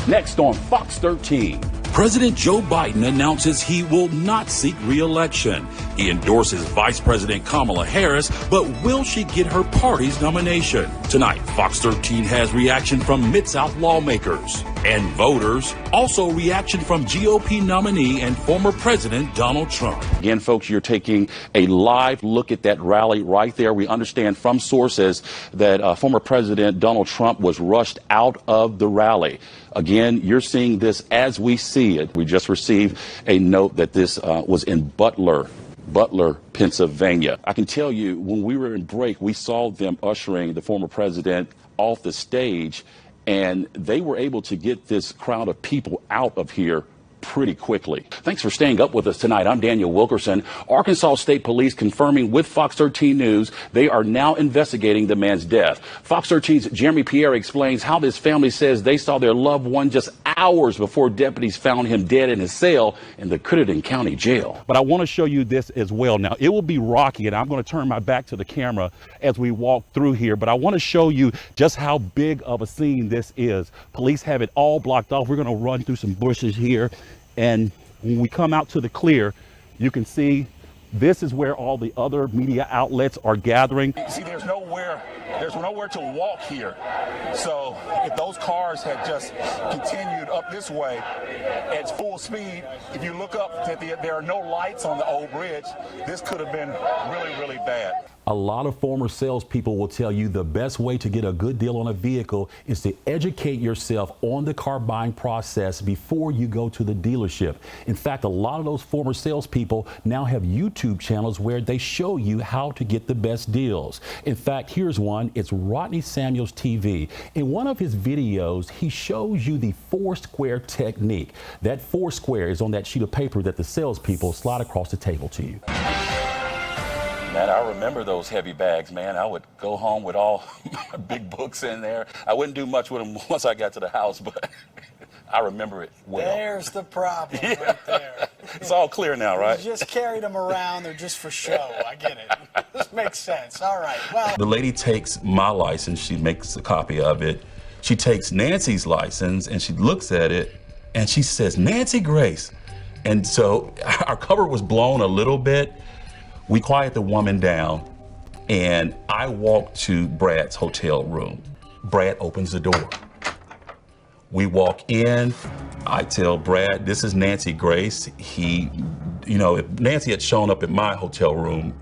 Next on Fox 13. President Joe Biden announces he will not seek re-election. He endorses Vice President Kamala Harris, but will she get her party's nomination? Tonight, Fox 13 has reaction from Mid-South lawmakers and voters. Also, reaction from GOP nominee and former President Donald Trump. Again, folks, you're taking a live look at that rally right there. We understand from sources that former President Donald Trump was rushed out of the rally. Again, you're seeing this as we see it. We just received a note that this was in Butler, Pennsylvania. I can tell you, when we were in break, we saw them ushering the former president off the stage, and they were able to get this crowd of people out of here pretty quickly. Thanks for staying up with us tonight. I'm Daniel Wilkerson. Arkansas State Police confirming with Fox 13 News they are now investigating the man's death. Fox 13's Jeremy Pierre explains how this family says they saw their loved one just hours before deputies found him dead in his cell in the Crittenden County Jail. But I want to show you this as well. Now, it will be rocky, and I'm going to turn my back to the camera as we walk through here, but I want to show you just how big of a scene this is. Police have it all blocked off. We're going to run through some bushes here. And when we come out to the clear, you can see this is where all the other media outlets are gathering. See, there's nowhere to walk here. So if those cars had just continued up this way at full speed, if you look up, there are no lights on the old bridge. This could have been really, really bad. A lot of former salespeople will tell you the best way to get a good deal on a vehicle is to educate yourself on the car buying process before you go to the dealership. In fact, a lot of those former salespeople now have YouTube channels where they show you how to get the best deals. In fact, here's one. It's Rodney Samuels TV. In one of his videos, he shows you the 4-square technique. That 4 square is on that sheet of paper that the salespeople slide across the table to you. Man, I remember those heavy bags, man. I would go home with all my big books in there. I wouldn't do much with them once I got to the house, but I remember it well. There's the problem right there. It's all clear now, right? You just carried them around. They're just for show. I get it. This makes sense. All right. Well, the lady takes my license. She makes a copy of it. She takes Nancy's license and she looks at it and she says, Nancy Grace. And so our cover was blown a little bit. We quiet the woman down, and I walk to Brad's hotel room. Brad opens the door. We walk in. I tell Brad, this is Nancy Grace. If Nancy had shown up at my hotel room,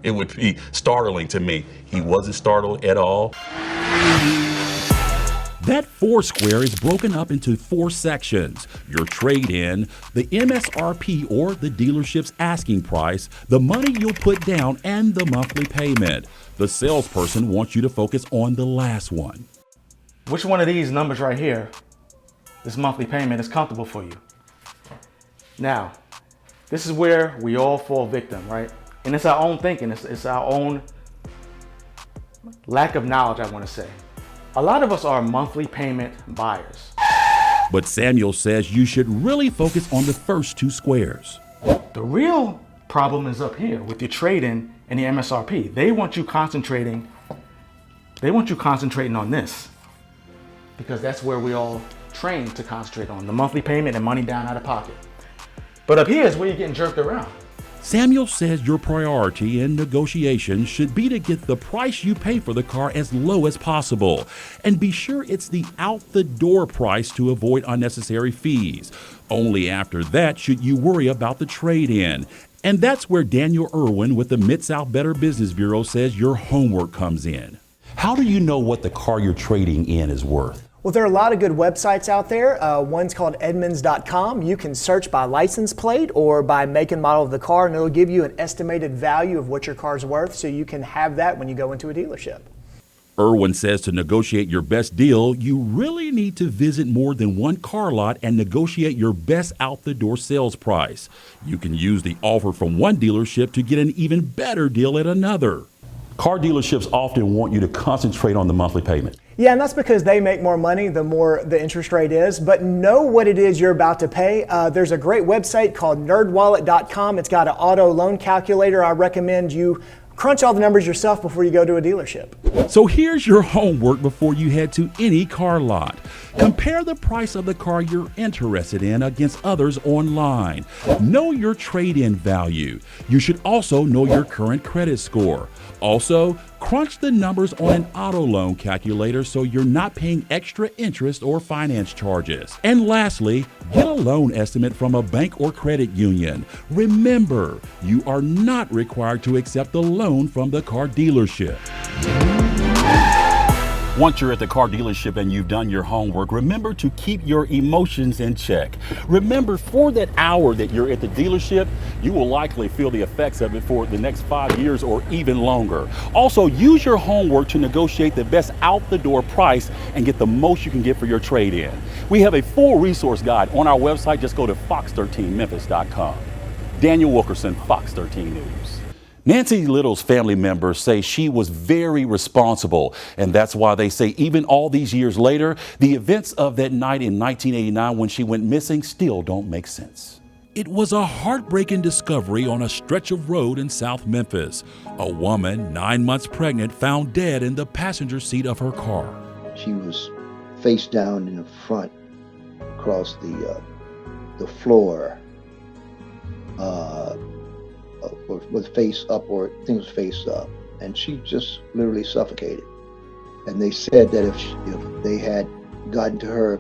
it would be startling to me. He wasn't startled at all. That 4 square is broken up into 4 sections: your trade-in, the MSRP or the dealership's asking price, the money you'll put down, and the monthly payment. The salesperson wants you to focus on the last one. Which one of these numbers right here, this monthly payment, is comfortable for you? Now, this is where we all fall victim, right? And it's our own thinking, it's our own lack of knowledge, I want to say. A lot of us are monthly payment buyers. But Samuel says you should really focus on the first 2 squares. The real problem is up here with your trade-in and the MSRP. They want you concentrating on this, because that's where we all train to concentrate on, the monthly payment and money down out of pocket. But up here is where you're getting jerked around. Samuel says your priority in negotiation should be to get the price you pay for the car as low as possible. And be sure it's the out-the-door price to avoid unnecessary fees. Only after that should you worry about the trade-in. And that's where Daniel Irwin with the Mid-South Better Business Bureau says your homework comes in. How do you know what the car you're trading in is worth? Well, there are a lot of good websites out there. One's called Edmunds.com. You can search by license plate or by make and model of the car, and it'll give you an estimated value of what your car's worth, so you can have that when you go into a dealership. Irwin says to negotiate your best deal, you really need to visit more than one car lot and negotiate your best out-the-door sales price. You can use the offer from one dealership to get an even better deal at another. Car dealerships often want you to concentrate on the monthly payment. Yeah, and that's because they make more money the more the interest rate is, but know what it is you're about to pay. There's a great website called nerdwallet.com. It's got an auto loan calculator. I recommend you Crunch all the numbers yourself before you go to a dealership. So here's your homework before you head to any car lot. Compare the price of the car you're interested in against others online. Know your trade-in value. You should also know your current credit score. Also, crunch the numbers on an auto loan calculator so you're not paying extra interest or finance charges. And lastly, get a loan estimate from a bank or credit union. Remember, you are not required to accept the loan from the car dealership. Once you're at the car dealership and you've done your homework, remember to keep your emotions in check. Remember, for that hour that you're at the dealership, you will likely feel the effects of it for the next 5 years or even longer. Also, use your homework to negotiate the best out-the-door price and get the most you can get for your trade-in. We have a full resource guide on our website. Just go to fox13memphis.com. Daniel Wilkerson, Fox 13 News. Nancy Little's family members say she was very responsible, and that's why they say even all these years later, the events of that night in 1989 when she went missing still don't make sense. It was a heartbreaking discovery on a stretch of road in South Memphis. A woman 9 months pregnant found dead in the passenger seat of her car. She was face down in the front across the floor. Was face up, or I think it was face up, and she just literally suffocated. And they said that if they had gotten to her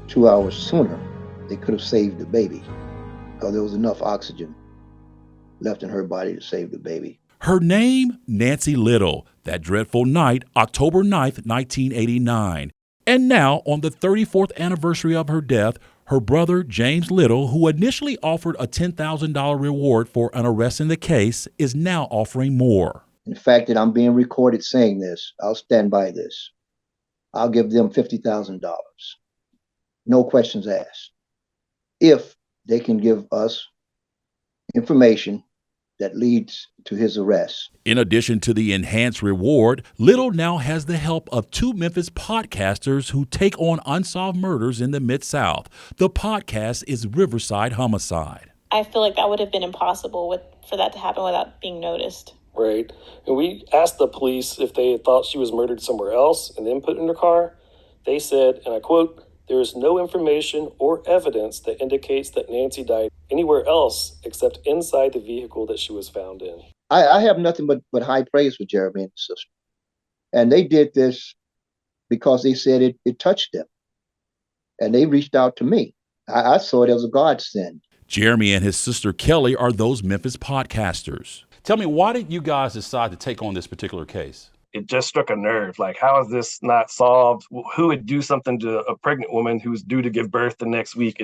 2 hours sooner, they could have saved the baby, because there was enough oxygen left in her body to save the baby. Her name, Nancy Little. That dreadful night, October 9th, 1989. And now, on the 34th anniversary of her death, her brother, James Little, who initially offered a $10,000 reward for an arrest in the case, is now offering more. In fact, that I'm being recorded saying this, I'll stand by this. I'll give them $50,000. No questions asked. If they can give us information that leads to his arrest. In addition to the enhanced reward, Little now has the help of 2 Memphis podcasters who take on unsolved murders in the Mid-South. The podcast is Riverside Homicide. I feel like that would have been impossible for that to happen without being noticed. Right. And we asked the police if they thought she was murdered somewhere else and then put in her car. They said, and I quote, "There is no information or evidence that indicates that Nancy died anywhere else except inside the vehicle that she was found in." I have nothing but high praise for Jeremy and his sister. And they did this because they said it touched them. And they reached out to me. I saw it as a godsend. Jeremy and his sister Kelly are those Memphis podcasters. Tell me, why did you guys decide to take on this particular case? It just struck a nerve. Like, how is this not solved? Who would do something to a pregnant woman who's due to give birth the next week?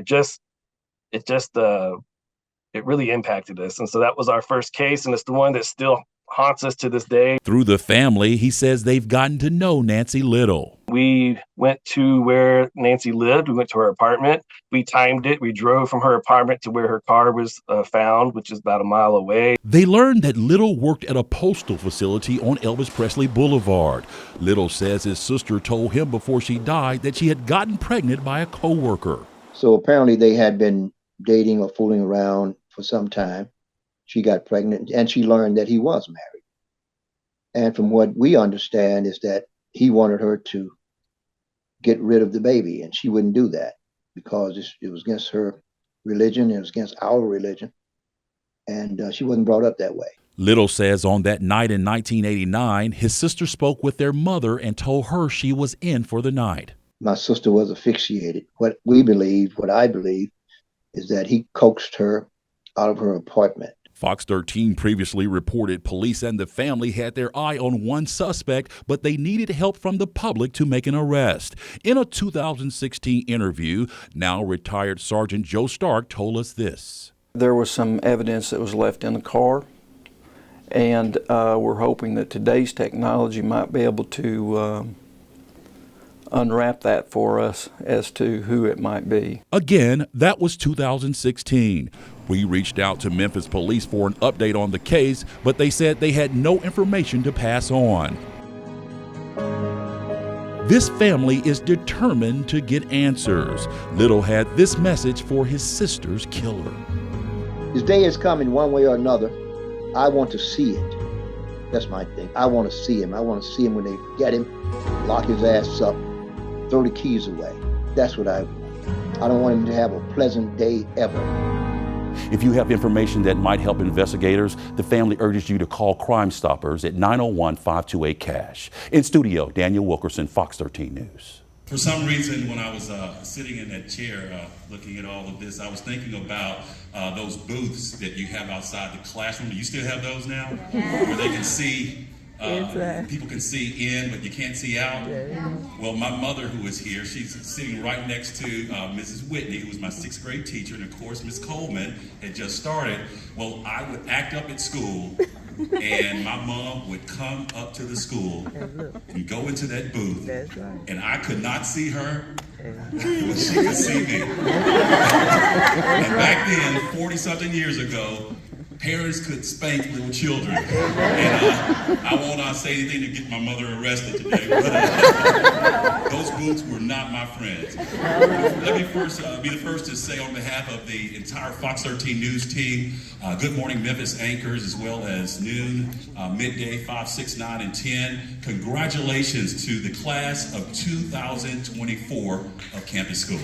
It really impacted us. And so that was our first case, and it's the one that still haunts us to this day. Through the family, he says they've gotten to know Nancy Little. We went to where Nancy lived. We went to her apartment. We timed it. We drove from her apartment to where her car was found, which is about a mile away. They learned that Little worked at a postal facility on Elvis Presley Boulevard. Little says his sister told him before she died that she had gotten pregnant by a coworker. So apparently they had been dating or fooling around for some time. She got pregnant and she learned that he was married. And from what we understand is that he wanted her to get rid of the baby, and she wouldn't do that because it was against her religion, it was against our religion, and she wasn't brought up that way. Little says on that night in 1989, his sister spoke with their mother and told her she was in for the night. My sister was asphyxiated. What I believe, is that he coaxed her out of her apartment. Fox 13 previously reported police and the family had their eye on one suspect, but they needed help from the public to make an arrest. In a 2016 interview, now retired Sergeant Joe Stark told us this. There was some evidence that was left in the car, and we're hoping that today's technology might be able to unwrap that for us as to who it might be. Again, that was 2016. We reached out to Memphis police for an update on the case, but they said they had no information to pass on. This family is determined to get answers. Little had this message for his sister's killer. This day is coming one way or another. I want to see it. That's my thing. I want to see him. I want to see him when they get him, lock his ass up, throw the keys away. That's what I want. I don't want him to have a pleasant day ever. If you have information that might help investigators, the family urges you to call Crime Stoppers at 901-528-CASH. In studio, Daniel Wilkerson, Fox 13 News. For some reason, when I was sitting in that chair looking at all of this, I was thinking about those booths that you have outside the classroom. Do you still have those now? Yeah. Where they can see, people can see in, but you can't see out? Yeah. Well, my mother, who is here, she's sitting right next to Mrs. Whitney, who was my 6th grade teacher, and of course, Miss Coleman had just started. Well, I would act up at school, and my mom would come up to the school and go into that booth, and I could not see her, but she could see me. And back then, 40-something years ago, parents could spank little children. And I won't say anything to get my mother arrested today, but those booths were not my friends. Let me first be the first to say on behalf of the entire Fox 13 News team, Good Morning Memphis anchors, as well as noon, midday, 5, 6, 9, and 10, congratulations to the class of 2024 of Campus School.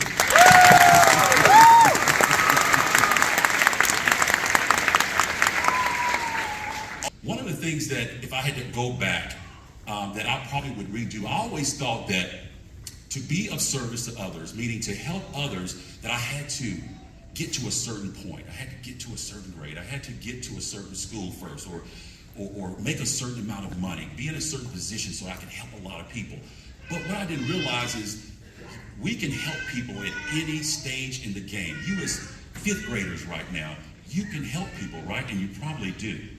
One of the things that, if I had to go back, that I probably would redo, I always thought that to be of service to others, meaning to help others, that I had to get to a certain point. I had to get to a certain grade. I had to get to a certain school first, or make a certain amount of money, be in a certain position so I could help a lot of people. But what I didn't realize is we can help people at any stage in the game. You as 5th graders right now, you can help people, right? And you probably do.